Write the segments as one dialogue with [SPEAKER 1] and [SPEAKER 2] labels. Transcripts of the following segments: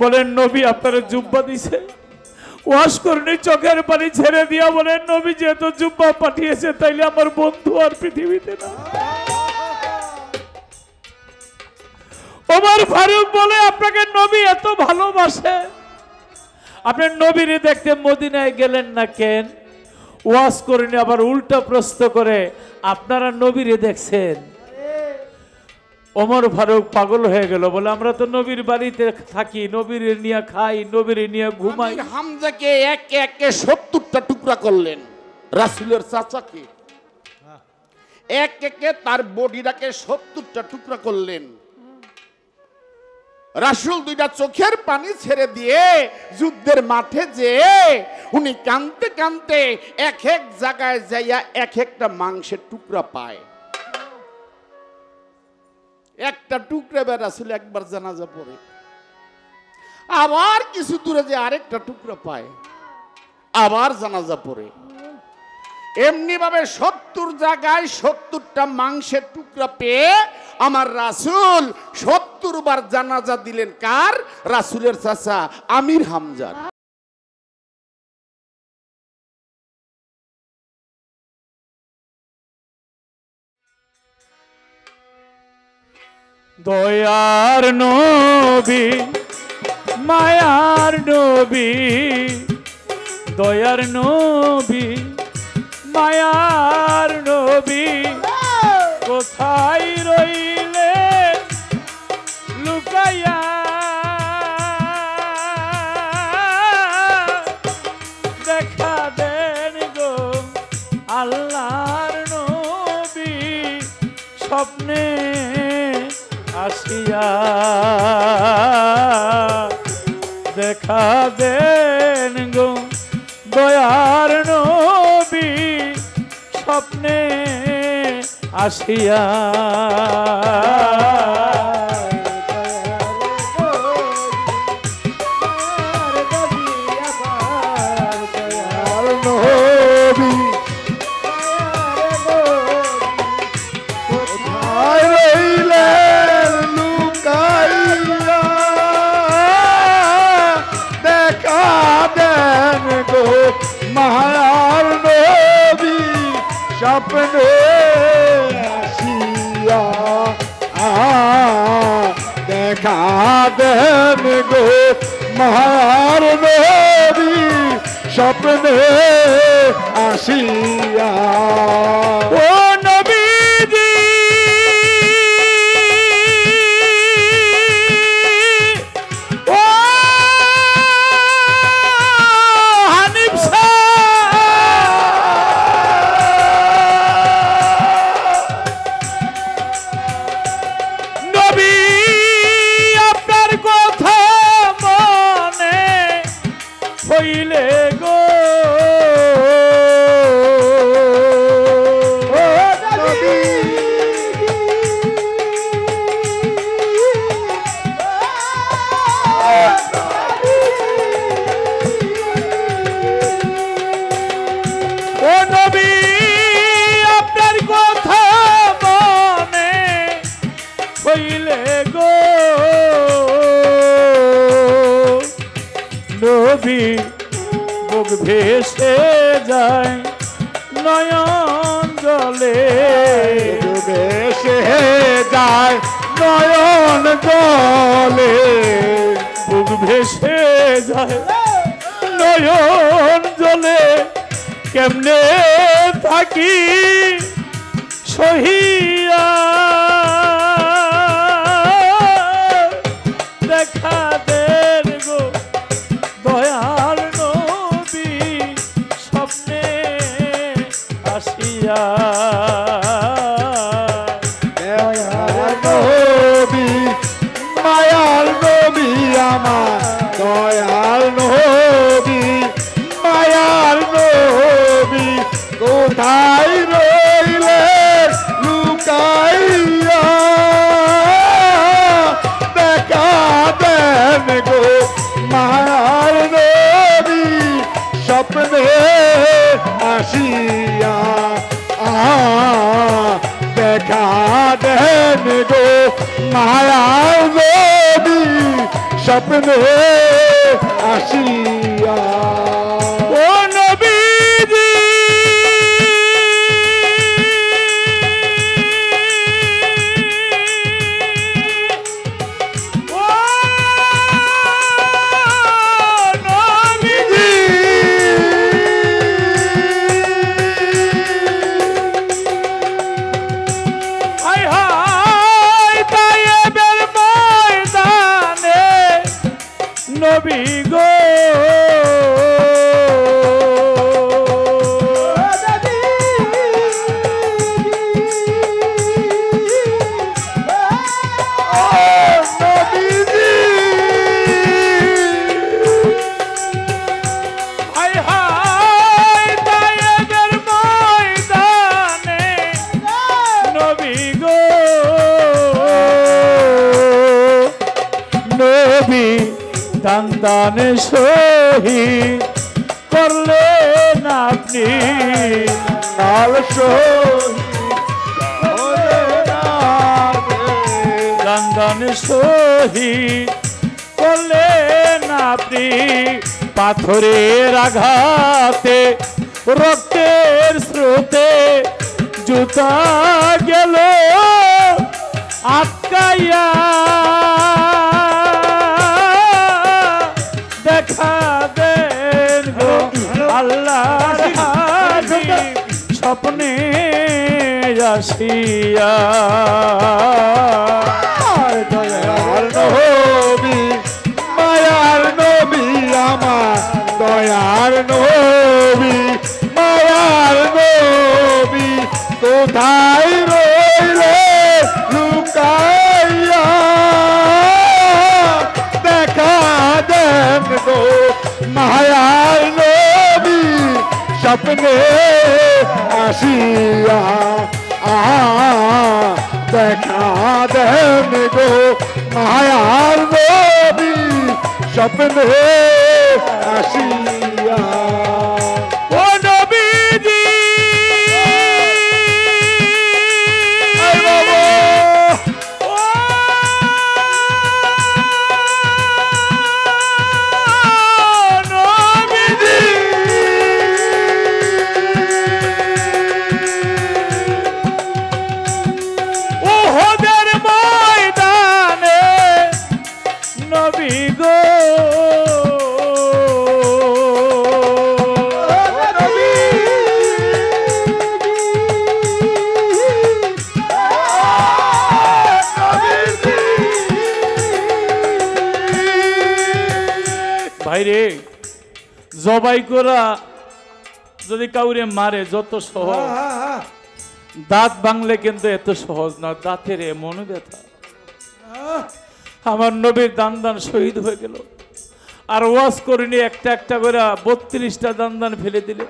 [SPEAKER 1] বলেন নবী আপনার জুব্বা দিছে। ওয়াশ করনি চোখের পানি ছেড়ে দিয়া বলেন নবী যেহেতু জুব্বা পাঠিয়েছে তাইলে আমার বন্ধু আর পৃথিবীতে না। ওমর ফারুক বলে আপনাকে নবী এত ভালোবাসে, আপনি নবীরে দেখতে মদিনায় গেলেন না কেন? ওয়াজ করেনি আবার উল্টা প্রশ্ন করে আপনারা নবীরে দেখছেন। ওমর ফারুক পাগল হয়ে গেল, বলে আমরা তো নবীর বাড়িতে থাকি, নবীরে নিয়ে খাই, নবীরে নিয়ে ঘুমাই।
[SPEAKER 2] হামজাকে একে একে 70টা টুকরা করলেন, রাসূলের চাচাকে এক একে তার বডিটাকে 70টা টুকরা করলেন। রাসূল দুইটা চোখের পানি ছেড়ে দিয়ে যুদ্ধের মাঠে যে উনি কাঁদতে কাঁদতে এক এক জায়গায় যাইয়া এক একটা মাংসের টুকরা পায়। একটা টুকরা বে রাসূল একবার জানাজা পড়ে, আবার কিছু দূরে যে আরেকটা টুকরা পায়, আবার জানাজা পড়ে। এমনি ভাবে 70 জায়গায় 70টা মাংসের টুকরা পেয়ে আমার রাসূল 70 বার জানাজা দিলেন। কার? রাসূলের চাচা আমির হামজার।
[SPEAKER 1] দয়ার নবী মায়ার নবী, দয়ার নবী মায়ার নবী, কোথায় রইলে লুকাইয়া? দেখা দেন গো আল্লাহর নবী, স্বপ্নে আসিয়া দেখা দেন গো দয়ার নবী, স্বপ্নে আসিয়া।
[SPEAKER 3] মায়ার নবী স্বপ্নে আসিয়া দেখা দেন গো মায়ার নবী স্বপ্নে আসিয়া।
[SPEAKER 1] ও নবীজি হইলে গো নবী আপনার কথা মনে হইলে গো নবী বুক ভেসে যায় নয়ন জলে,
[SPEAKER 3] ভেসে যায় নয়ন জলে,
[SPEAKER 1] বুক ভেসে যায় নয়ন জলে, কেমনে থাকি সহিয়া? দেখা দেন গো দয়াল নবী স্বপ্নে আসিয়া।
[SPEAKER 3] নবী মায়ার নবী আমার দয়াল নবী মায়ার নবী, কোথায় রইলে লুকাইয়া? দেখা দেন গো স্বপ্নে আসিয়া
[SPEAKER 1] ও নবীজি ও নবীজি হায় হায় তায়েবের ময়দানে নবী গো হায় হায় তায়েবের ময়দানে নবী গো নবী দান দানে শহীদ করলেন আপনি
[SPEAKER 3] কাল
[SPEAKER 1] দান দানে শহীদ করলেন আপনি পাথরের আঘাতে রক্তের স্রোতে জুতা গেল আটকাইয়া দেখা দেন গো আল্লাহর হাবিব স্বপ্নে আসিয়া
[SPEAKER 3] দয়ার নবী মায়ার নবী আমার দয়ার নবী মায়ার নবী কোথায় রইলে লুকাইয়া দেখা দেন গো মায়ার নবী স্বপ্নে আসিয়া দেখা দেন গো মায়ার নবী স্বপ্নে আসিয়া
[SPEAKER 1] ও নবীজি ও নবীজি ওহদের ময়দানে নবী গো ভাইরে জবাই করা যদি কাউরে মারে যত সহজ দাঁত ভাঙলে কিন্তু এত সহজ না দাঁতের এমন ব্যথা আমার নবীর দান দান শহীদ হয়ে গেল আর ওয়াজ করিনি একটা একটা করে 32টা দান দান ফেলে দিলে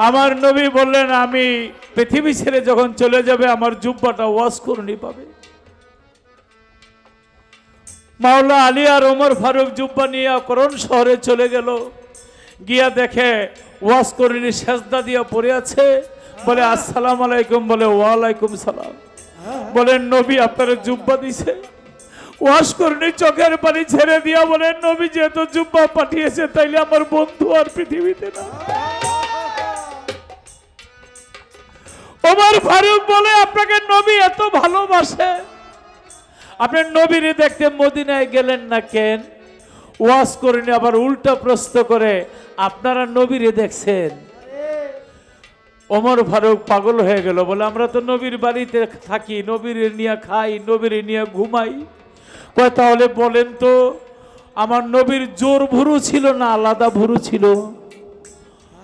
[SPEAKER 1] আমার নবী বললেন আমি পৃথিবী ছেড়ে যখন চলে যাবে আমার জুব্বাটা ওয়াজ করিনি পাবে মাওলা আলী আর ওমর ফারুক জুব্বা নিয়ে করণ শহরে চলে গেল গিয়া দেখে ওয়াজ করিনি সেজদা দিয়া পড়ে আছে বলে আসসালামু আলাইকুম বলে ওয়ালাইকুম সালাম বলেন নবী আপনার জুব্বা দিছে ওয়াজ করিনি চোখের পানি ছেড়ে দিয়া বলেন নবী যেহেতু জুব্বা পাঠিয়েছে তাইলে আমার বন্ধু আর পৃথিবীতে না ওমর ফারুক বলে আপনাকে নবী এত ভালোবাসে আপনি নবীরে দেখতে মদিনায় গেলেন না কেন ওয়াজ করিনি আবার উল্টা প্রশ্ন করে আপনারা নবীরে দেখছেন ওমর ফারুক পাগল হয়ে গেল বলে আমরা তো নবীর বাড়িতে থাকি নবীর নিয়ে খাই নবীর নিয়ে ঘুমাই কয় তাহলে বলেন তো আমার নবীর জোর ভুরু ছিল না আলাদা ভুরু ছিল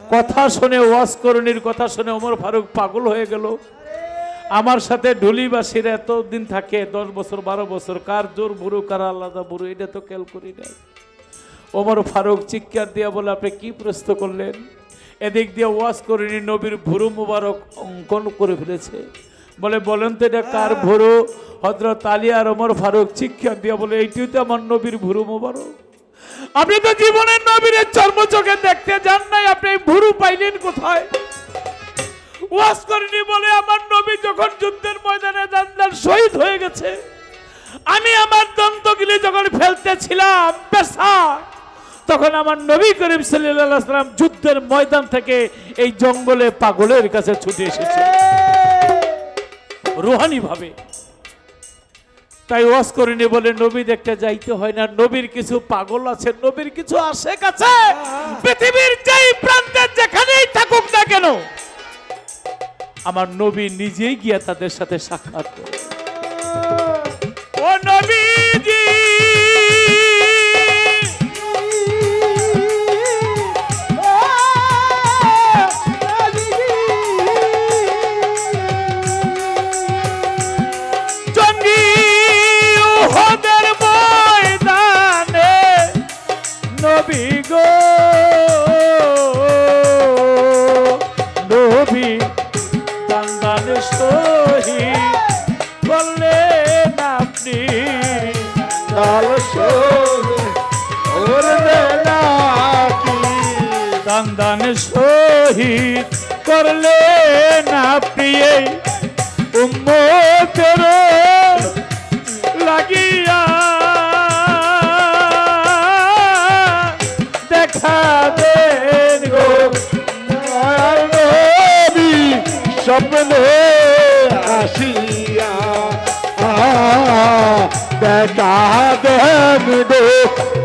[SPEAKER 1] কথা শুনে ওয়াজ করণীর কথা শুনে ওমর ফারুক পাগল হয়ে গেল আমার সাথে ঢুলিবাসীরা এতদিন থাকে 10 বছর 12 বছর কার জোর ভুরু কার আলাদা ভুরু এটা তো খেয়াল করি নাই ওমর ফারুক চিৎকার দিয়া বলে আপনি কি প্রশ্ন করলেন এদিক দিয়ে ওয়াজ করিনি নবীর ভুরু মুবারক অঙ্কন করে ফেলেছে বলে বলেন তো এটা কার ভুরু হযরত আলী আর ওমর ফারুক চিৎকার দিয়া বলে এইটাই তো আমার নবীর ভুরু মুবারক আপনি তো জীবনের নবীর চর্মচোখে দেখতে যান নাই আপনি ভুরু পাইলেন কোথায় ওয়াজ করিনি বলে আমার নবী যখন যুদ্ধের ময়দানে জানদার শহীদ হয়ে গেছে আমি আমার দন্তগুলি যখন ফেলতেছিলাম পেশা, তখন আমার নবী করিম সাল্লাল্লাহু আলাইহি ওয়াসাল্লাম যুদ্ধের ময়দান থেকে এই জঙ্গলে পাগলের কাছে ছুটে এসেছে রুহানি ভাবে। তাই ওয়াজ করিনি বলে নবী দেখতে যাইতে হয় না। নবীর কিছু পাগল আছে, নবীর কিছু আশেক আছে, পৃথিবীর যেই প্রান্তে যেখানেই থাকুক না কেন, আমার নবী নিজেই গিয়া তাদের সাথে সাক্ষাৎ করে। ও নবীজি নবী গো, নবী দান দান শহীদ বললেন আপনি,
[SPEAKER 3] লাল
[SPEAKER 1] দান দান শহীদ করলেন আপনি এই উম্মতের লাগিয়া, দেখা দেন গো
[SPEAKER 3] নবী স্বপ্নে আসিয়া, দেখা দেন গো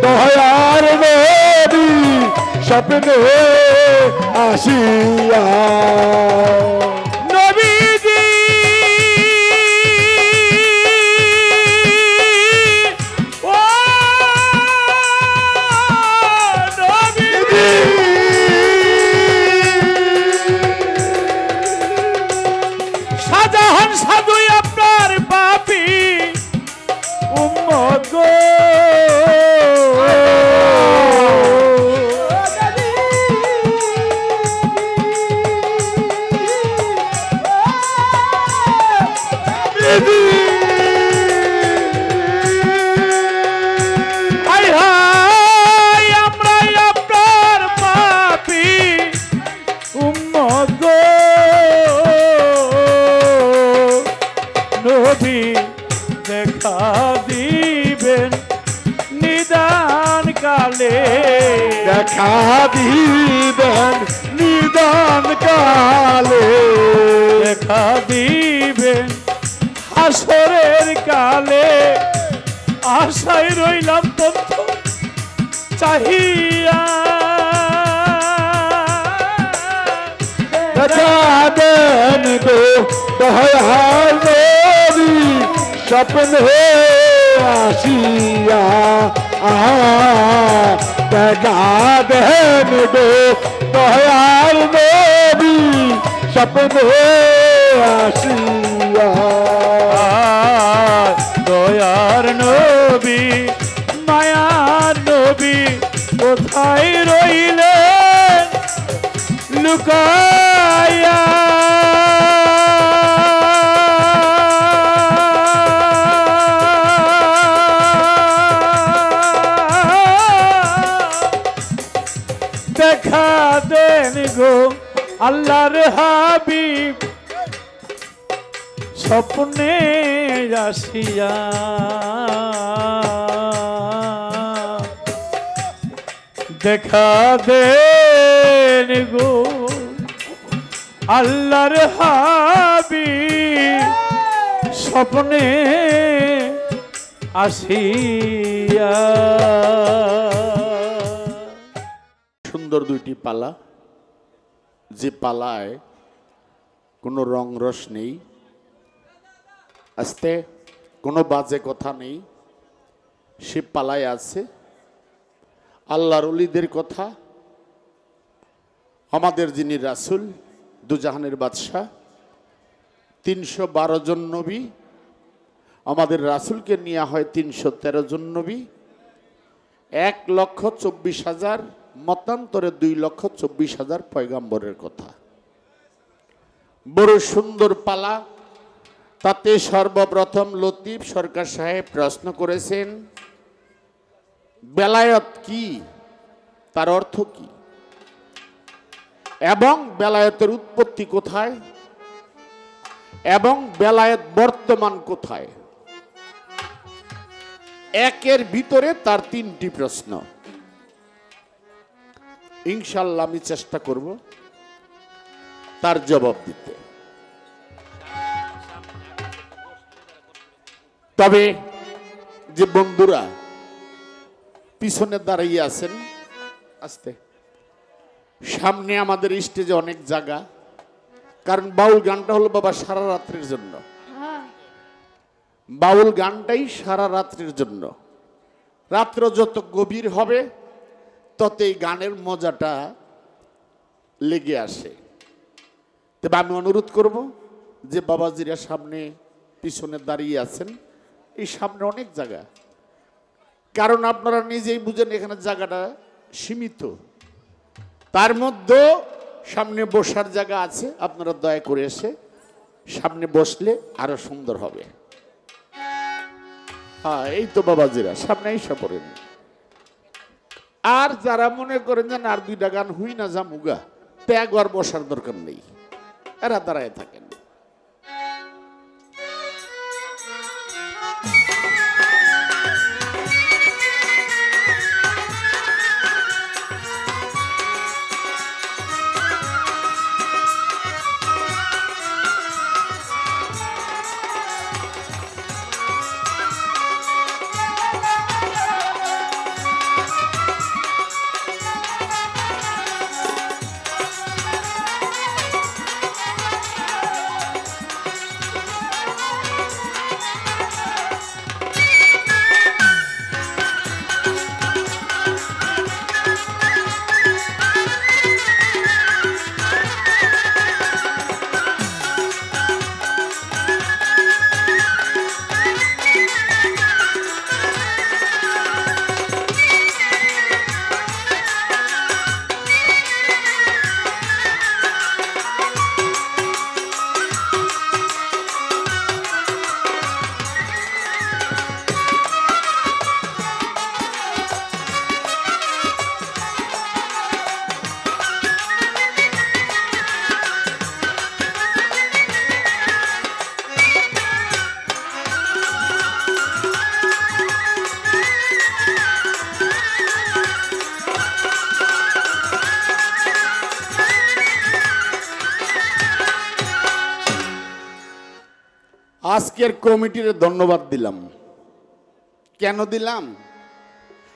[SPEAKER 3] দয়ার নবী স্বপ্নে আসিয়া।
[SPEAKER 1] নবীজি ও নবীজি শাহজাহান সাধুই আপনার পাপী উম্মত গো, হায় হায় আমরাই আপনার পাপী উম্মত গো, নবী দেখা দিবেন নিদান কালে,
[SPEAKER 3] দেখা দিবেন নিদান কালে,
[SPEAKER 1] দেখা দিবেন হাসরের কালে, আশায় রইলাম তথ্য চাহিয়া,
[SPEAKER 3] দেখা দেন গো দয়াল নবী স্বপ্নে আসিয়া, দেখা দেন গো দয়াল নবী স্বপ্নে আসিয়া।
[SPEAKER 1] দয়ার নবী মায়ার নবী কোথায় রইলেন লুকায়া, দেখা দেন গো আল্লাহর হাবিব স্বপ্নে আসিয়া, দেখা দেন গো আল্লাহর হাবিব স্বপ্নে আসিয়া।
[SPEAKER 2] সুন্দর দুইটি পালা, যে পালায় কোনো রং রস নেই, আস্তে কোনো বাজে কথা নেই, সে পালায় আছে আল্লাহর ওলিদের কথা। আমাদের যিনি রাসূল দুজাহানের বাদশাহ, 312 জন নবী, আমাদের রাসূলকে নেওয়া হয় 313 জন নবী, 1,24,000 মতান্তরে 2,24,000 পয়গাম্বরের কথা। বড় সুন্দর পালা। তাতে সর্বপ্রথম লতিফ সরকার সাহেব প্রশ্ন করেছেন, বেলায়েত কি, তার অর্থ কি, এবং বেলায়েতের উৎপত্তি কোথায়, এবং বেলায়েত বর্তমান কোথায়। একের ভিতরে তার 3টি প্রশ্ন। ইনশাআল্লাহ আমি চেষ্টা করব তার জবাব দিতে। তবে যে বন্ধুরা পিছনে দাঁড়িয়ে আছেন, আস্তে, সামনে আমাদের স্টেজে অনেক জায়গা, কারণ বাউল গানটা হলো বাবা সারা রাত্রির জন্য। বাউল গানটাই সারা রাত্রির জন্য। রাত্র যত গভীর হবে ততই গানের মজাটা লেগে আসে। তবে আমি অনুরোধ করব যে বাবাজিরা সামনে পিছনে দাঁড়িয়ে আছেন, এই সামনে অনেক জায়গা, কারণ আপনারা নিজেই বুঝেন এখানে জায়গাটা সীমিত, তার মধ্যে সামনে বসার জায়গা আছে। আপনারা দয়া করে এসে সামনে বসলে আরো সুন্দর হবে। হ্যাঁ, এই তো বাবাজিরা সামনে এসে পড়েন। আর যারা মনে করেন যে আর 2টা গান হুই না জামুগা, ত্যাগ আর বসার দরকার নেই, এরা দাঁড়ায় থাকেন। আজকের কমিটির ধন্যবাদ দিলাম। কেন দিলাম?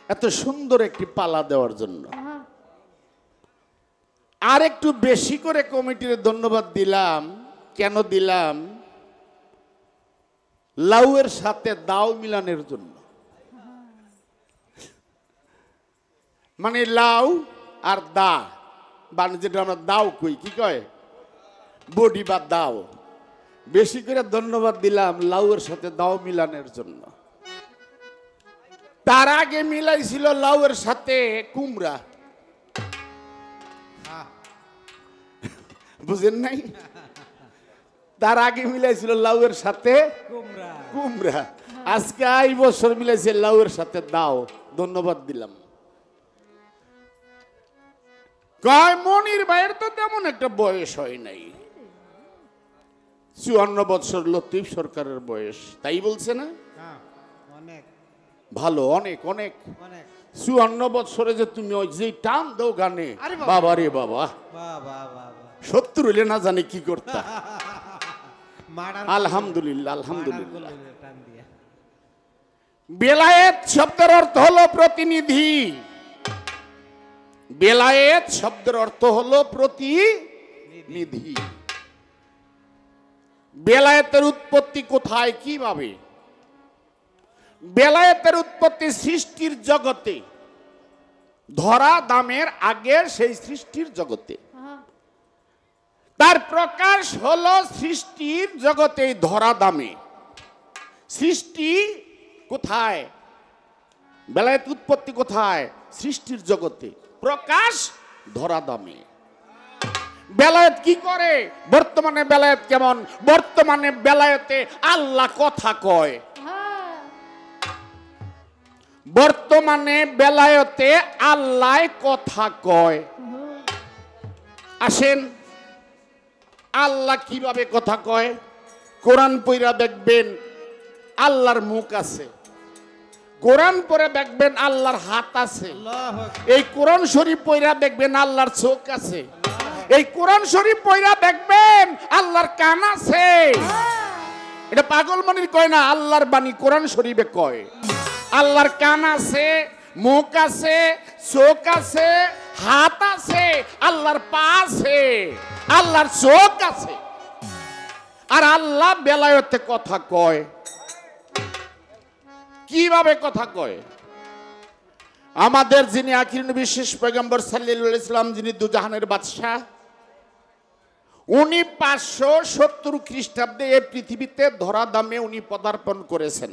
[SPEAKER 2] এত সুন্দর একটি পালা দেওয়ার জন্য। আর একটু বেশি করে কমিটির ধন্যবাদ দিলাম। কেন দিলাম? লাউয়ের সাথে দাও মিলানের জন্য। মানে লাউ আর দা, মানে যেটা আমরা দাও কই, কি কয়, বডি বা দাও। বেশি করে ধন্যবাদ দিলাম লাউয়ের সাথে দাও মিলানের জন্য। তার আগে মিলাইছিল লাউয়ের সাথে কুমড়া, বুঝেন নাই? তার আগে মিলাইছিল লাউয়ের সাথে কুমড়া। আজকে এই বছর মিলাইছে লাউয়ের সাথে দাও। ধন্যবাদ দিলাম। কয় মনির ভাইয়ের তো তেমন একটা বয়স হয় নাই, 54 বছর লতিফ সরকারের বয়স, তাই বলছে না? ভালো, অনেক অনেক। 54 বছরে যে তুমি ওই যে টান দাও গানে, বাবা রে বাবা, 70 হইলে না জানি কি করতা। আলহামদুলিল্লাহ, আলহামদুলিল্লাহ। বেলায়েত শব্দের অর্থ হলো প্রতিনিধি। বেলায়েত শব্দের অর্থ হলো প্রতিনিধি। বেলায়েতের উৎপত্তি কোথায়, কিভাবে? বেলায়েতের উৎপত্তি সৃষ্টির জগতে, ধরা দামের আগের সেই সৃষ্টির জগতে। তার প্রকাশ হলো সৃষ্টির জগতে, ধরা দামে। সৃষ্টি কোথায়? বেলায়েত উৎপত্তি কোথায়? সৃষ্টির জগতে, প্রকাশ ধরা দামে। বেলায়েত কি করে? বর্তমানে বেলায়েত কেমন? বর্তমানে বেলায়েতে আল্লাহ কথা কয়। বর্তমানে বেলায়েতে আল্লাহ কথা কয়। আসেন, আল্লাহ কিভাবে কথা কয়? কোরআন পইরা দেখবেন আল্লাহর মুখ আছে। কোরআন পড়ে দেখবেন আল্লাহর হাত আছে, এই কোরআন শরীফ পড়া দেখবেন আল্লাহর চোখ আছে, এই কোরআন শরীফ পড়া দেখবেন আল্লাহর কান আছে। এটা পাগলমনির কয় না, আল্লাহর বাণী কোরআন শরীফে কয়। আল্লাহর কান আছে, মুখ আছে, চোখ আছে, হাত আছে, আল্লাহর পা আছে, আল্লাহর চোখ আছে। আর আল্লাহ বেলায়তে কথা কয়, কিভাবে কথা কয়? আমাদের যিনি আখির নবী শেষ পয়গম্বর সাল্লাল্লাহু আলাইহি সাল্লাম, যিনি দুজাহানের বাদশা, উনি 570 খ্রিস্টাব্দে এই পৃথিবীতে ধরা দামে উনি পদার্পণ করেছেন।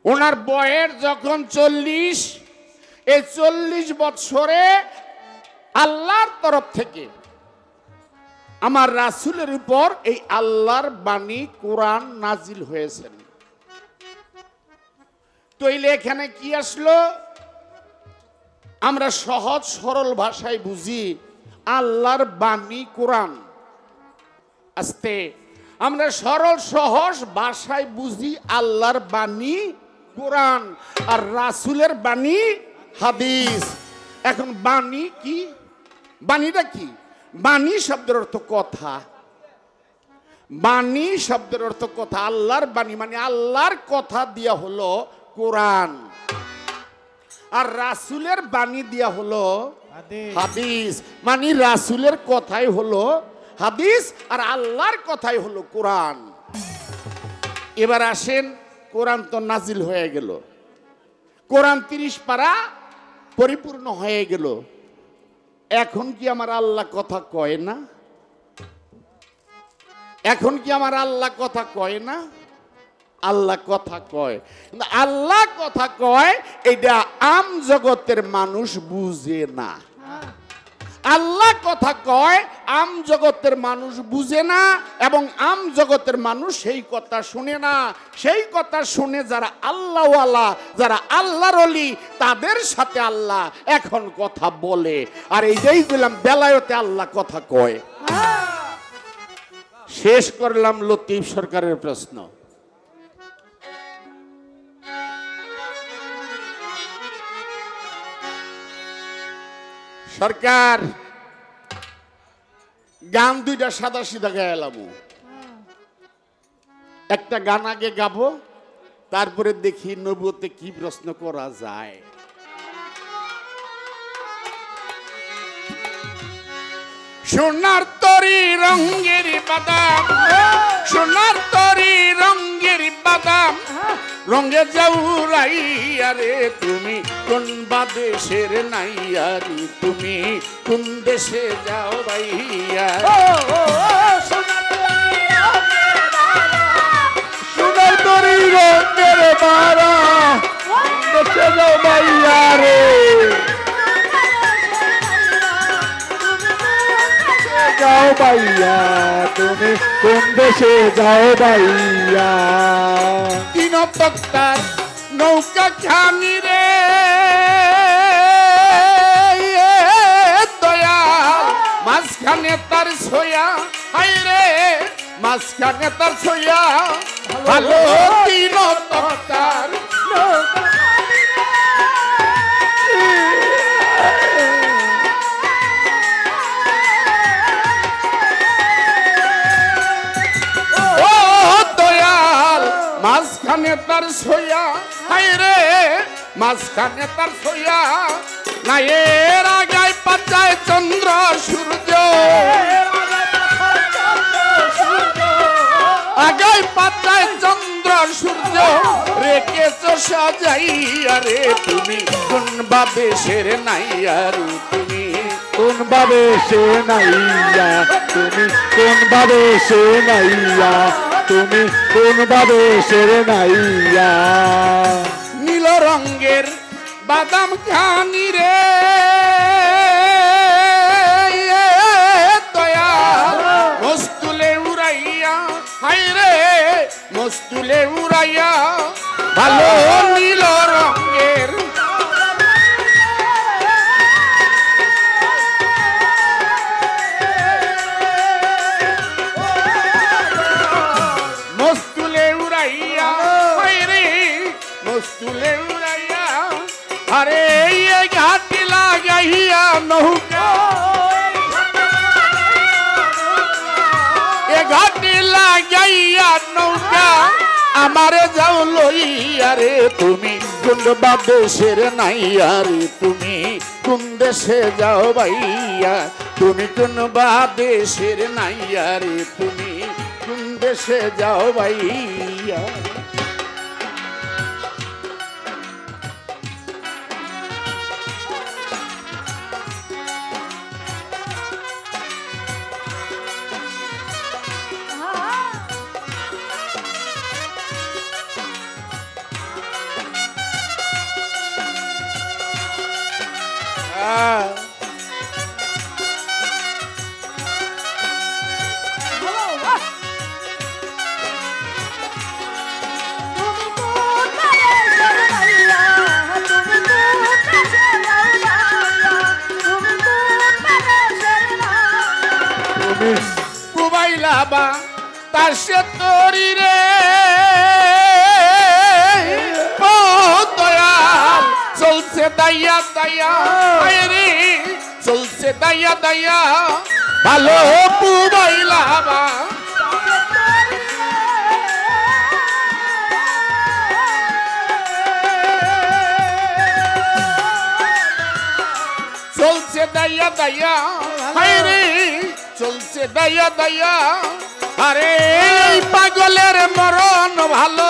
[SPEAKER 2] ওনার বয়স যখন 40, এই 40 বছরে আল্লাহর তরফ থেকে আমার রাসূলের উপর এই আল্লাহর বাণী কোরআন নাজিল হয়েছেন। তইলে এখানে কি আসলো? আমরা সহজ সরল ভাষায় বুঝি আল্লাহর বাণী কোরআন। আস্তে আমরা সরল সহজ ভাষায় বুঝি আল্লাহর বাণী কোরআন আর রাসূলের বাণী হাদিস। এখন বাণী কি? বাণীটা কি? বাণী শব্দের অর্থ কথা। বাণী শব্দের অর্থ কথা। আল্লাহর বাণী মানে আল্লাহর কথা দিয়া হলো কোরআন, আর রাসূলের বাণী দিয়া হলো হাদিস। মানে রাসূলের কথাই হলো হাদিস আর আল্লাহর কথাই হলো কোরআন। এবার আসেন, কোরআন তো নাজিল হয়ে গেল, কোরআন 30 পারা পরিপূর্ণ হয়ে গেল। এখন কি আমার আল্লাহ কথা কয় না? এখন কি আমার আল্লাহ কথা কয় না? আল্লাহ কথা কয়, কিন্তু আল্লাহ কথা কয় এটা আম জগতের মানুষ বুঝে না। আল্লাহ কথা কয় আম জগতের মানুষ বুঝে না, এবং আম জগতের মানুষ সেই কথা শুনে না। সেই কথা শুনে যারা আল্লাহওয়ালা, যারা আল্লাহর ওলি, তাদের সাথে আল্লাহ এখন কথা বলে। আর এই যেই বললাম বেলায়তে আল্লাহ কথা কয়। শেষ করলাম লতিফ সরকারের প্রশ্ন। সরকার, গান দুইটা সাদা সিধা গাইলাম, একটা গান আগে গাবো, তারপরে দেখি নবুয়তে কি প্রশ্ন করা যায়। সোনার তরি রঙের বাদাম, সোনার তরি রঙের বাদাম, রঙে যাউরাইয়া রে তুমি কোন বাদেশের নাইয়ারি, তুমি কোন দেশে যাও ভাইয়া।
[SPEAKER 3] সোনার তরি রঙের বারা, দেশে যাও ভাইয়া রে, যাও ভাইয়া তুমি কোন দেশে যাও ভাইয়া।
[SPEAKER 2] তিন তক্তার নৌকা খানি রে দয়া, মাঝখানে তার ছোয়া, হাই রে মাঝখানে তার ছোয়া, ভালো তিন তক্তার মাঝখানে তার ছোয়া, হাই রে মাঝখানে তার ছোয়া, না এর আগায় পাচায় চন্দ্র সূর্য, আগায় পাচায় চন্দ্র সূর্য, রেখেছ সাজাইয়া রে তুমি কোন বাদেশের নাইয়ারি, তুমি
[SPEAKER 3] কোন বাদেশে নাইয়া, তুমি কোন বাদেশে নাইয়া, তুমি কোন বাদেশের নাইয়া।
[SPEAKER 2] নীল রঙের বাদাম খানি রে দয়া, মস্তুলে উড়াইয়া, হাই রে মস্তুলে উড়াইয়া, ভালো নীল রঙের আরে এই ঘাটি লাগাইয়া নৌকা এ ঘাটি লাগাইয়া নৌকা আমারে যাও লইয়া রে তুমি কোন দেশের নাইয়া রে তুমি কোন দেশে যাও ভাইয়া তুমি কোন দেশের নাইয়া রে তুমি কোন দেশে যাও ভাইয়া পুবাইলাবা তার সে তরি রে ও দয়াল চলছে দাইয়া দাইয়া রে চলছে দাইয়া দাইয়া ভালো পুবাইলাবা চলছে দাইয়া দাইয়া রে চলছে দাইয়া দাইয়া আরে এই পাগলের মরণ ভালো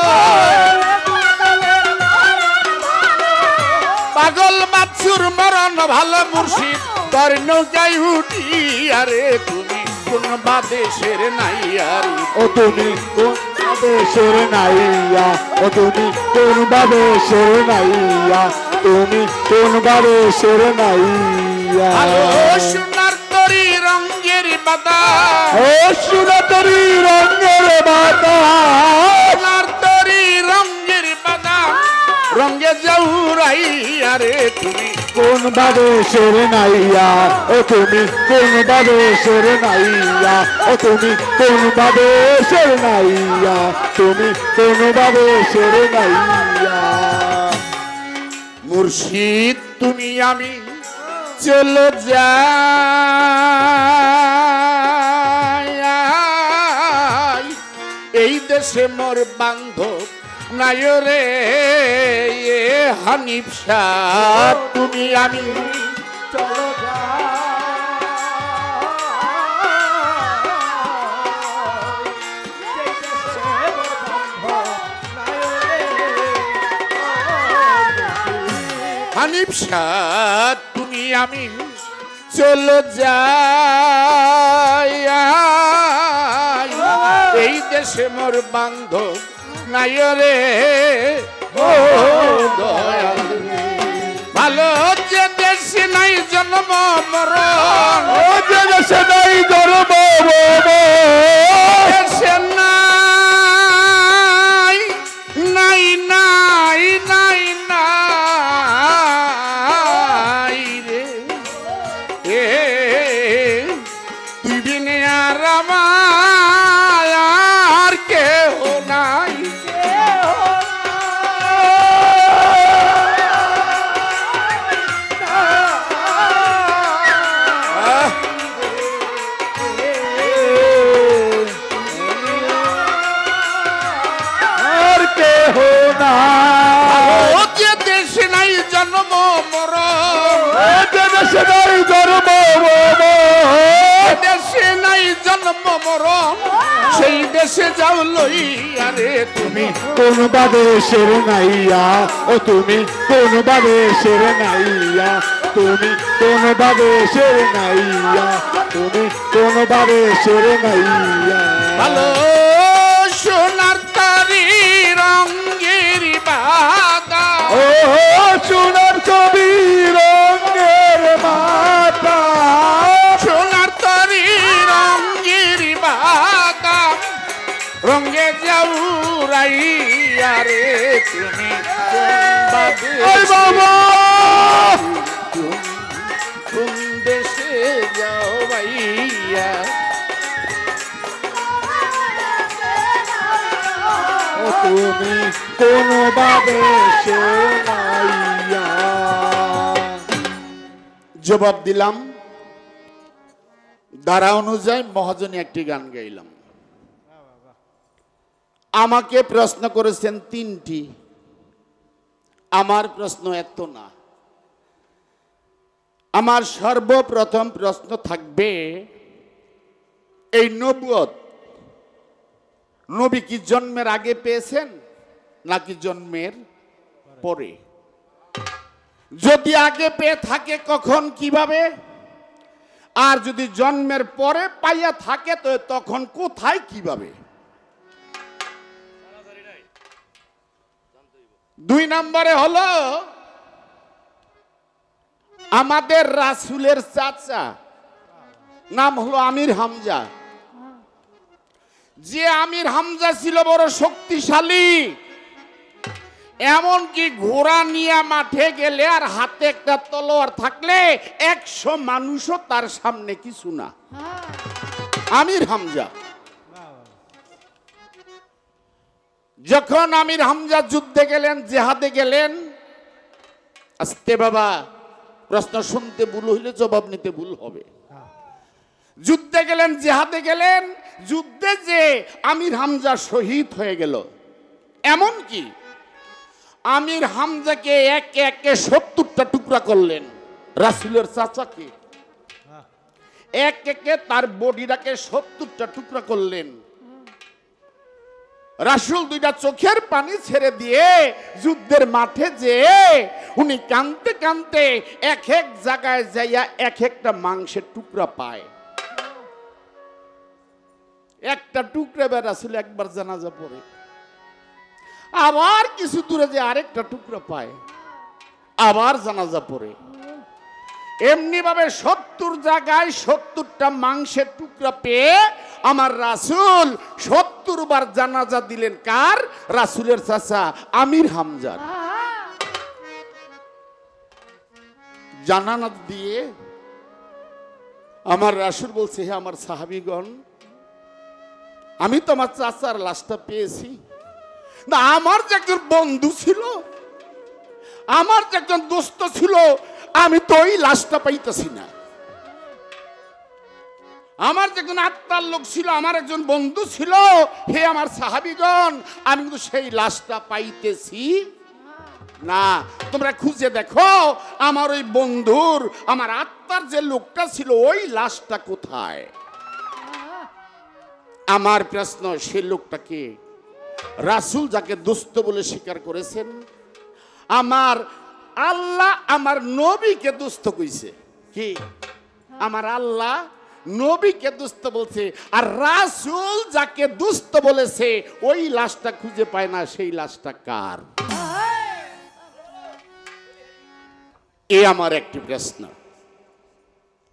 [SPEAKER 2] পাগল বাছুর মরণ ভালো মুর্শিদ তোর নৌকায় উঠি আরে তুমি কোন দেশের নাইয়া
[SPEAKER 3] ও তুমি কোন দেশের নাইয়া ও তুমি কোন দেশের নাইয়া তুমি কোন দেশের নাইয়া
[SPEAKER 2] সোনার তরি রঙের বাদা
[SPEAKER 3] ও সোনার তরি রঙের বাদা
[SPEAKER 2] সোনার তরি রঙের বাদা রঙে যাউরাইয়া রে তুমি
[SPEAKER 3] কোন দেশের নাইয়া ও তুমি কোন দেশের নাইয়া ও তুমি কোন দেশের নাইয়া তুমি কোন দেশের নাইয়া
[SPEAKER 2] মুর্শিদ তুমি আমি চলো যাই এই দেশে মোর বান্ধব নাই রে এ হানিফ শাহ তুমি আমি চলো হানিফ শাহ তুমি আমি চলো যাই এই দেশে মোর বান্ধব নাই রে ও দয়াল ভালো যে দেশে নাই জন্ম মরণ
[SPEAKER 3] ও যে দেশে নাই জন্ম
[SPEAKER 2] দেশে নাই নাই নাই নাই নাই রে এ তুই বিনে আর আমার কেহ নাই
[SPEAKER 3] আর কেহ নাই
[SPEAKER 2] ও যে দেশে নাই জন্ম মরণ
[SPEAKER 3] ও যে দেশে নাই জন্ম
[SPEAKER 2] দেশে নাই জন্ম মরণ সেই দেশে যাও লইয়া রে তুমি
[SPEAKER 3] কোন দেশের নাইয়া ও তুমি কোন দেশের নাইয়া তুমি কোন দেশের নাইয়া তুমি কোন দেশের নাইয়া
[SPEAKER 2] ভালো সোনার তারি রঙের বাদা
[SPEAKER 3] ও সোনার ছবি রঙের মাতা
[SPEAKER 2] সোনার তারি রঙের বাদা রঙে যাও রাইয়া রে তুমি
[SPEAKER 3] ওই বাবা
[SPEAKER 2] কোন দেশে যাও ভাইয়া
[SPEAKER 3] ও তুমি কোন দেশের নাইয়া
[SPEAKER 2] জবাব দিলাম, ধারা অনুযায়ী মহাজনী একটি গান গাইলাম। আমাকে প্রশ্ন করেছেন 3টি। আমার প্রশ্ন এত না। আমার সর্বপ্রথম প্রশ্ন থাকবে, এই নবুয়ত নবী কি জন্মের আগে পেয়েছেন নাকি জন্মের পরে? যদি আগে পেয়ে থাকে কখন, কিভাবে? আর যদি জন্মের পরে পাইয়া থাকে তো তখন কোথায়, কিভাবে? 2 নম্বরে হলো, আমাদের রাসূলের চাচা নাম হলো আমির হামজা। যে আমির হামজা ছিল বড় শক্তিশালী, এমনকি ঘোড়া নিয়ে মাঠে গেলে আর হাতে একটা তলোয়ার থাকলে 100 মানুষও তার সামনে কিছু না। আমির হামজা। যখন আমির হামজা যুদ্ধে গেলেন, জেহাদে গেলেন, আস্তে বাবা, প্রশ্ন শুনতে ভুল হইলে জবাব নিতে ভুল হবে। যুদ্ধে গেলেন, জেহাদে গেলেন, যুদ্ধে যে আমির হামজা শহীদ হয়ে গেল, এমনকি আমির হামজাকে একে একে 70টা টুকরা করলেন। রাসূলের চাচাকে এক একে তার বডিটাকে 70টা টুকরা করলেন। রাসূল 2টা চোখের পানি ছেড়ে দিয়ে যুদ্ধের মাঠে যে উনি কাঁদতে কাঁদতে এক এক জায়গায় যাইয়া এক একটা মাংসের টুকরা পায়। একটা টুকরা রাসূল একবার জানাজা পড়ে, আবার কিছু দূরে যে আরেকটা টুকরা পায়, আবার জানাজা পড়ে। এমনি ভাবে 70 জায়গায় 70টা মাংসের টুকরা পেয়ে আমার রাসূল 70 বার জানাজা দিলেন। কার? রাসূলের চাচা আমির হামজার। জানাজা দিয়ে আমার রাসূল বলছে, হে আমার সাহাবীগণ, আমি তো আমার চাচার লাশটা পেয়েছি, না আমার যে একজন বন্ধু ছিল, আমার যে একজন দোস্ত ছিল, আমি তো ওই লাশটা পাইতেছি না। আমার যে একজন আত্মার লোক ছিল, আমার একজন বন্ধু ছিল, হে আমার সাহাবীগণ, আমি কিন্তু সেই লাশটা পাইতেছি না। তোমরা খুঁজে দেখো আমার ওই বন্ধুর, আমার আত্মার যে লোকটা ছিল, ওই লাশটা কোথায়? আমার প্রশ্ন, সেই লোকটাকে রাসূল যাকে দোস্ত বলে স্বীকার করেছেন, আমার আল্লাহ আমার নবীকে দোস্ত কইছে। কি? আমার আল্লাহ নবীকে দোস্ত বলছে, আর রাসূল যাকে দোস্ত বলেছে ওই লাশটা খুঁজে পায় না। সেই লাশটা কার? এ আমার একটি প্রশ্ন।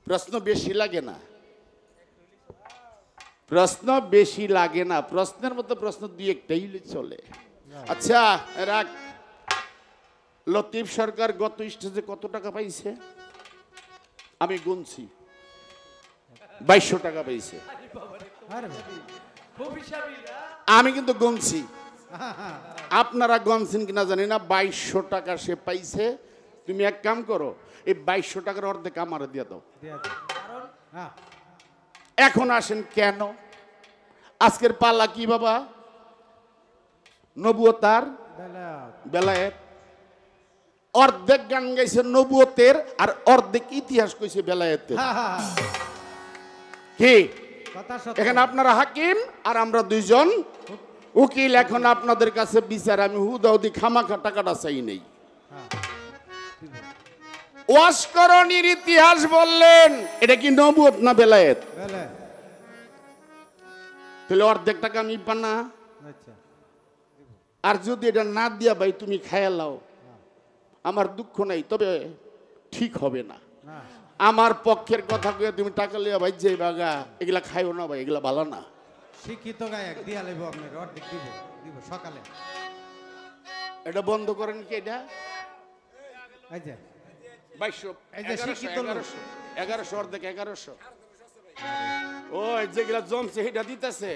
[SPEAKER 2] প্রশ্ন বেশি লাগে না, প্রশ্ন বেশি লাগে না, প্রশ্নের মতো প্রশ্ন 2-1টাই চলে। আচ্ছা রাখ, লতিফ সরকার গত স্টেজে কত টাকা পাইছে? আমি গুনছি, 2200 টাকা পাইছে। আমি কিন্তু গুনছি, আপনারা গুনছেন কিনা জানি না। 2200 টাকা সে পাইছে। তুমি এক কাম করো, এই 2200 টাকার অর্ধেক আমারে দিয়ে দাও। এখন আসেন, কেন আজকের পাল্লা কি বাবা? নবুয়তার বেলায়েত। অর্ধেক গান গাইছে নবুয়তের, আর অর্ধেক ইতিহাস কইছে বেলায়েতের। কি এখানে আপনারা হাকিম আর আমরা 2জন উকিল। এখন আপনাদের কাছে বিচার, আমি হুদাহুদি খামাখা টাকাটা চাই নেই। ওয়াসকরণীর ইতিহাস বললেন, এটা কি নবুয়ত না বেলায়েত? তাহলে অর্ধেক টাকা আমি পানা। আর যদি এটা না দিয়া ভাই তুমি খায়া লাও, আমার দুঃখ নাই, তবে ঠিক হবে না। আমার পক্ষের কথা কয়ে তুমি টাকা লিয়া ভাই যে বাগা, এগুলা খাইও না ভাই, এগুলা ভালো না।
[SPEAKER 4] শিক্ষিত গায়ক দিয়া লইব, আপনার অর্ধেক দিব দিব সকালে।
[SPEAKER 2] এটা বন্ধ করেন কি? এটা
[SPEAKER 4] এই যে
[SPEAKER 2] 2200,
[SPEAKER 4] এই যে শিক্ষিত
[SPEAKER 2] 1100 অর্ধেক 1100। ওই যেগুলা জমছে সেটা দিতেছে।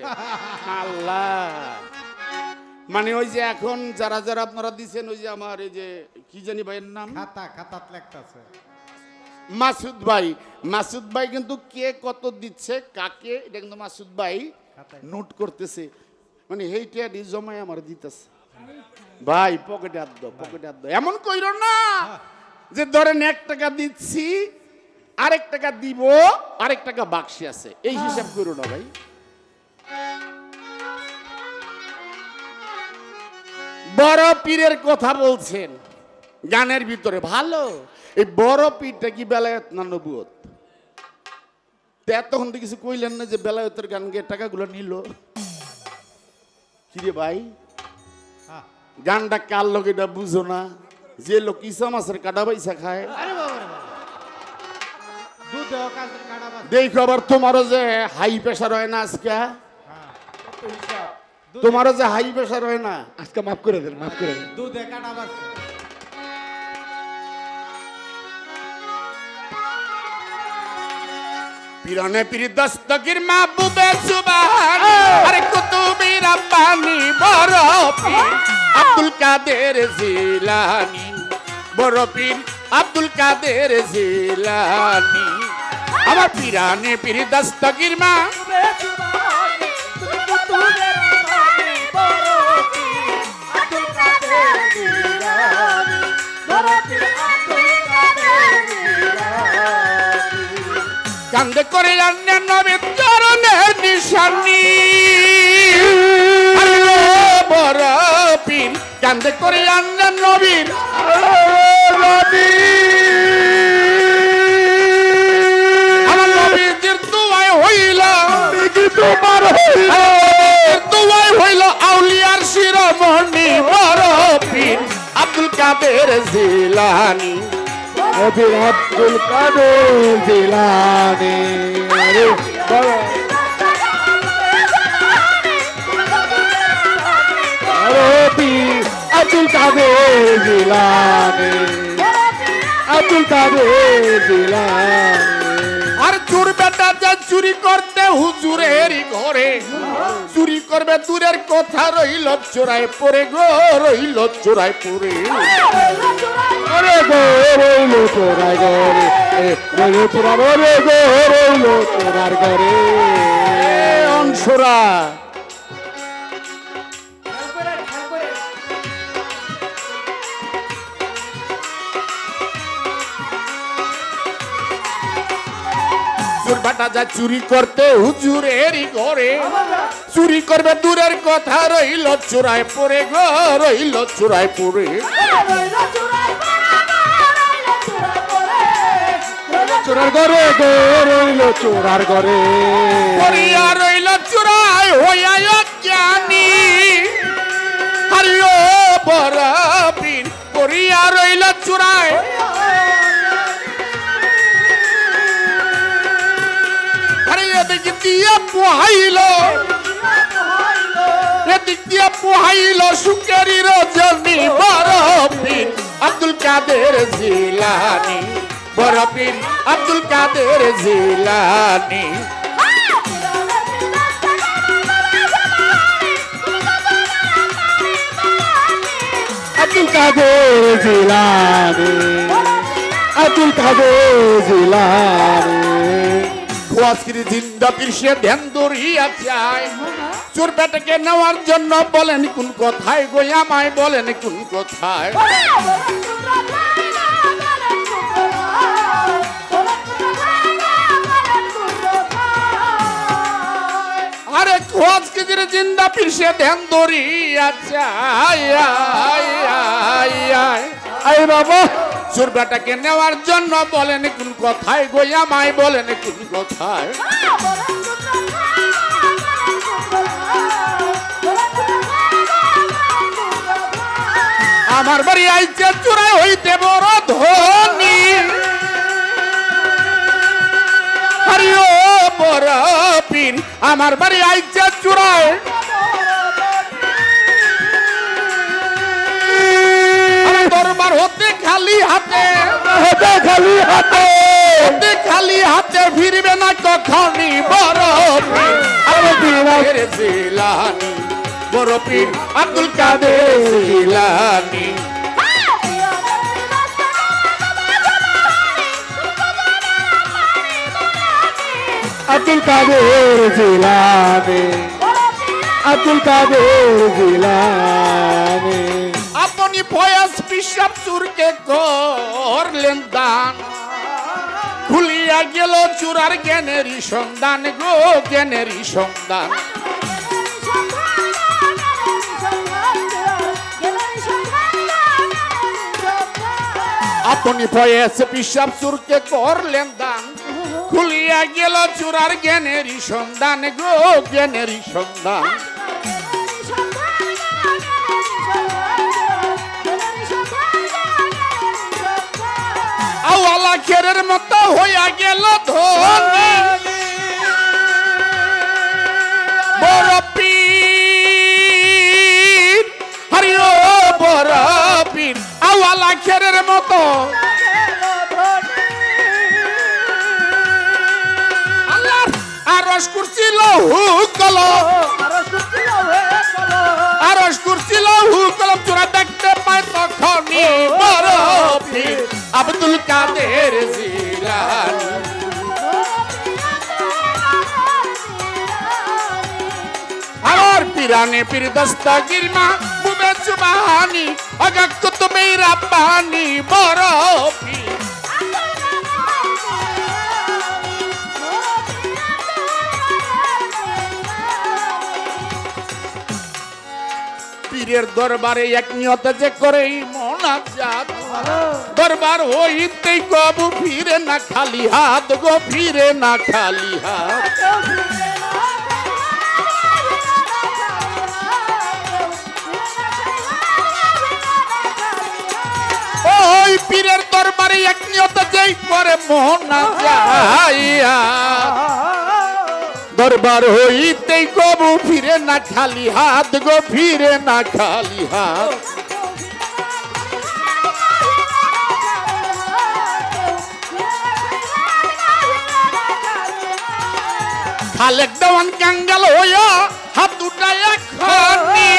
[SPEAKER 2] আল্লাহ, মানে ওই যে এখন যারা যারা আপনারা দিচ্ছেন, ওই যে আমার এই যে কি জানি ভাইয়ের নাম,
[SPEAKER 4] খাতাত লেখতাছে
[SPEAKER 2] মাসুদ ভাই কিন্তু কে কত দিচ্ছে কাকে এটা কিন্তু মাসুদ ভাই নোট করতেছে, মানে এইটা জমায় আমার দিতেছে। ভাই পকেটে হাত দাও, পকেটে হাত দাও, এমন কইরো না যে ধরেন 1 টাকা দিচ্ছি, আরেক টাকা দিব, আরেক টাকা বাক্সে আছে, এই হিসাব করো না ভাই। বড় পীরের কথা বলছেন গানের ভিতরে, ভালো। এই বড় পীরটা কি বেলায়েত না নবুয়ত? এতক্ষণ তো কিছু কইলেন না যে বেলায়েতের গান গিয়ে টাকাগুলো নিল। কি রে ভাই, গানটা কার লোক এটা বুঝো না? যে লোক ইসা মাছের কাটা পয়সা খায়, দেখো আবার তোমারও যে হাই প্রেশার হয় না আজকে, তোমারও যে হাই প্রেশার হয় না আজকে, মাফ করে দেন, মাফ করে দেন।
[SPEAKER 4] দুধে কাটা বাজছে।
[SPEAKER 2] পিরানে পীর দস্তগীর মাহবুবে সুবহান, আরে কুতুবি রাব্বানি বড় পীর আব্দুল কাদের জিলানী, বড় পীর আব্দুল কাদের জিলানী। আমার পিরানে পীর দস্তগীর মাহবুবে সুবহান, কুতুবি রাব্বানি বড় পীর আব্দুল কাদের জিলানী, বড় পীর আব্দুল কাদের জিলানী। কান্দে করে আন্নে নবীর চরণের নিশানি, বড় পীর কান্দে করে আন্নে নবীর আমার নবীর দুয়ায় হইল, তোমার দুয়ায় হইল আউলিয়ার শিরোমণি বড় পীর আব্দুল কাদের জিলানী,
[SPEAKER 3] আব্দুল কাদের জিলানী। আব্দুল কাদের জিলানী, আব্দুল কাদের জিলানী।
[SPEAKER 2] আর চোর বেটা যা চুরি করতে হুজুরের ঘরে, চুরি করবে দূরের কথা, রইল চোরায় পড়ে গো, রইল চোরায় পড়ে।
[SPEAKER 3] আরে গো রইল চোরার ঘরে, রইল চোরার ঘরে, গো রইল চোরার ঘরে।
[SPEAKER 2] অংশরা চোর বেটা যা চুরি করতে হুজুরের ঘরে, চুরি করবে দূরের কথা, রইল চোরায় পড়ে গো, রইল চোরায় পড়ে।
[SPEAKER 3] চোরার ঘরে, গো রইল চোরার ঘরে,
[SPEAKER 2] পড়িয়া রইল চোরায় হইয়া জ্ঞানী, হরিও বড় পীর পড়িয়া রইল চোরায়, এদিক দিয়া পোহাইল, এদিক দিয়া পোহাইল সুকেরি রজনী বড় পীর আব্দুল কাদের জিলানী, বড় পীর আব্দুল কাদের জিলানী।
[SPEAKER 3] আব্দুল কাদের জিলানী, আব্দুল কাদের জিলানী।
[SPEAKER 2] খোয়াজগিরি জিন্দা পীর সে ধ্যান ধরিয়া চায়, চোর বেটাকে নেওয়ার জন্য বলেন কোন কথায় গো, আমায় বলেন কোন কথায়। আরে খোয়াজগিরি জিন্দা পীর সে ধ্যান ধরিয়া চায়,
[SPEAKER 3] আই বাবা,
[SPEAKER 2] চোর বেটাকে নেওয়ার জন্য বলেন কোন কথায় গো, আমায় বলেন কোন কথায়। আমার বাড়ি আইছে চোরাই হইতে বড় ধনী, হরিও বড় পীর আমার বাড়ি আইছে চোরাই, দরবার হতে খালি হাতে,
[SPEAKER 3] খালি হাতে,
[SPEAKER 2] খালি হাতে ফিরবে না কখনই বড় পীর আব্দুল কাদের জিলানী, বড় পীর আব্দুল কাদের জিলানী।
[SPEAKER 3] আব্দুল কাদের জিলানি আব্দুল কাদের জিলানি
[SPEAKER 2] আপনি ফয়াজ পিসাব চুরকে করলেন দান ভুলিয়া গেল চূড়ার জ্ঞানেরই সন্ধান গো জ্ঞানেরই সন্ধান আপনি ফয়াজ পিসাব চুরকে করলেন দান খুলিয়া গেল চূড়ার জ্ঞানেরই সন্ধান গো জ্ঞানেরই সন্ধান আওয়ালা খেরের মতো হইয়া গেল ধনী বড় পীর হরি ও বড় পীর আওয়ালা খেরের মতো আল্লাহ আরশ কুরসি লহু কলম আরশ কুরসি লহু কলম চূড়া দেখতে পায় তখনই বড় পীর আব্দুল কাদের জিলানি আমার পিরানে পীর দস্তগীর মা বুবে সুবহানি আগা কুতুবে রাব্বানি বড় পীর পীরের দরবারে এক নিয়তে যে করে মোনাজাত দরবার হইতেই কবু ফিরে না খালি হাত গো ফিরে না খালি হাত ওই পীরের দরবারে এক নিয়তে যেই করে মোনাজাত দরবার হইতেই কবু ফিরে না খালি হাত গো ফিরে না খালি হাত খালেক দেওয়ান কাঙ্গাল হইয়া হাত উঠায় খানি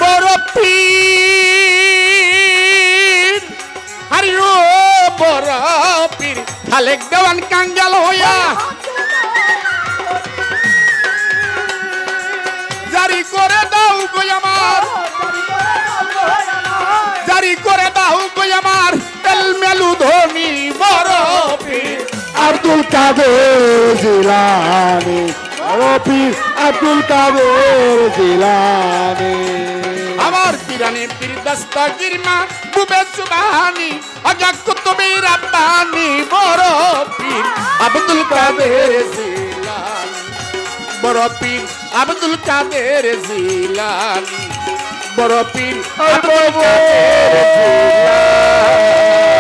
[SPEAKER 2] বড় পীর হরি ও বড় পীর খালেক দেওয়ান কাঙ্গাল হইয়া জারি করে দাও গো আমার জারি করে দাও গো আমার তেল মেলু ধনী বড় পীর
[SPEAKER 3] আব্দুল কাদের জিলানি বড় পীর আব্দুল কাদের জিলানি
[SPEAKER 2] আমার পিরানে পীর দস্তগীর মা বুবে সুবহানি আগা কুতুবে রাব্বানি বড় পীর আব্দুল কাদের জিলানি বড় পীর আব্দুল কাদের জিলানি বড় পীর আব্দুল কাদের জিলানি